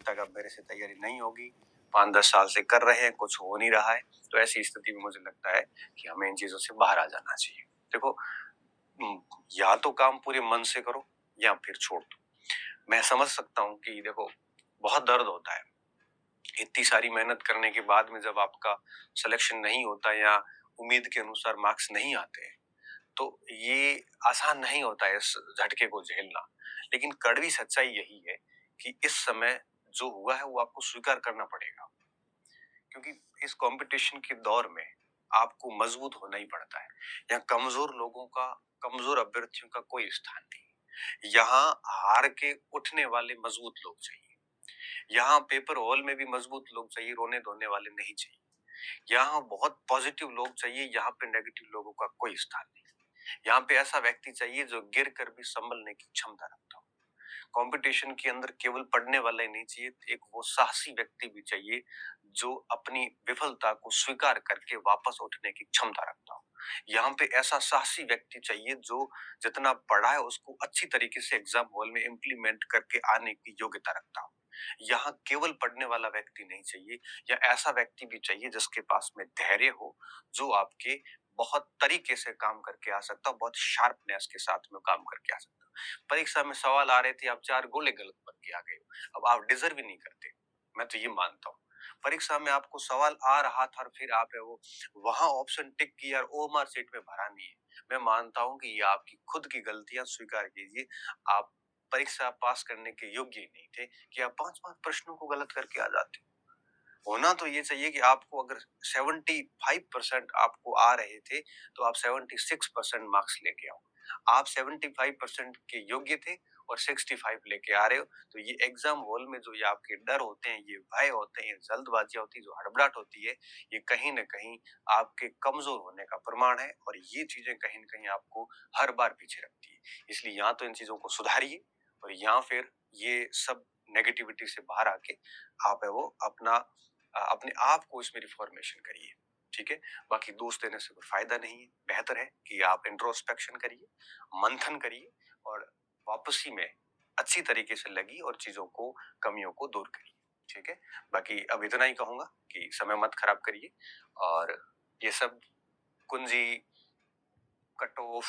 तक अब मेरे से तैयारी नहीं होगी, 5-10 साल से कर रहे हैं, कुछ हो नहीं रहा है, तो ऐसी स्थिति में मुझे लगता है कि हमें इन चीजों से बाहर आ जाना चाहिए। देखो, या तो काम पूरे मन से करो या फिर छोड़ दो। मैं समझ सकता हूँ कि देखो, बहुत दर्द होता है इतनी सारी मेहनत करने के बाद में जब आपका सिलेक्शन नहीं होता या उम्मीद के अनुसार मार्क्स नहीं आते हैं, तो ये आसान नहीं होता है इस झटके को झेलना। लेकिन कड़वी सच्चाई यही है कि इस समय जो हुआ है वो आपको स्वीकार करना पड़ेगा, क्योंकि इस कंपटीशन के दौर में आपको मजबूत होना ही पड़ता है। यहाँ कमजोर लोगों का, कमजोर अभ्यर्थियों का कोई स्थान नहीं। यहाँ हार के उठने वाले मजबूत लोग चाहिए। यहाँ पेपर हॉल में भी मजबूत लोग चाहिए, रोने धोने वाले नहीं चाहिए। यहाँ बहुत पॉजिटिव लोग चाहिए, यहाँ पे नेगेटिव लोगों का कोई स्थान नहीं। यहाँ पे ऐसा व्यक्ति चाहिए जो गिर कर भी संभलने की क्षमता रखता हो। कंपटीशन के अंदर केवल पढ़ने वाला ही नहीं चाहिए, एक वो साहसी व्यक्ति भी चाहिए जो अपनी विफलता को स्वीकार करके वापस उठने की क्षमता रखता हो। यहाँ पे ऐसा साहसी व्यक्ति चाहिए जो जितना पढ़ा है उसको अच्छी तरीके से एग्जाम हॉल में इम्प्लीमेंट करके आने की योग्यता रखता हो। यहाँ केवल पढ़ने वाला व्यक्ति नहीं चाहिए, या ऐसा व्यक्ति भी चाहिए जिसके पास में धैर्य हो, जो आपके बहुत तरीके से काम करके आ सकता हो, बहुत शार्पनेस के साथ में काम करके आ सकता हो। परीक्षा में सवाल आ रहे थे, आप 4 गोले गलत बन के आ गए हो, अब आप डिजर्व ही नहीं करते। मैं तो ये मानता हूँ, परीक्षा में आपको सवाल आ रहा था और फिर आप है वो वहां ऑप्शन टिक किया और ओमआर सीट में भरा नहीं है। मैं मानता हूँ कि ये आपकी खुद की गलतियां स्वीकार कीजिए। आप परीक्षा पास करने के योग्य ही नहीं थे कि आप 5-5 प्रश्नों को गलत करके आ जाते। होना तो ये चाहिए कि आपको अगर 75% आपको आ रहे थे तो आप 76% मार्क्स लेके आओ। आप 75% के योग्य थे और 65 लेके आ रहे हो, तो ये एग्जाम हॉल में जो ये आपके डर होते हैं, ये भय होते हैं, ये जल्दबाजी होती है, जो हड़बड़ाहट होती है, ये कहीं ना कहीं आपके कमजोर होने का प्रमाण है, और ये चीजें कहीं ना कहीं आपको हर बार पीछे रखती है। इसलिए यहाँ तो इन चीजों को सुधारिए, और यहाँ फिर ये सब नेगेटिविटी से बाहर आके आप है वो अपने आप को इसमें रिफॉर्मेशन करिए। ठीक है, बाकी दोष देने से कोई फायदा नहीं है। बेहतर है कि आप इंट्रोस्पेक्शन करिए, मंथन करिए, और वापसी में अच्छी तरीके से लगी और चीजों को, कमियों को दूर करिए। ठीक है, बाकी अब इतना ही कहूंगा कि समय मत खराब करिए, और ये सब कुंजी, कट ऑफ,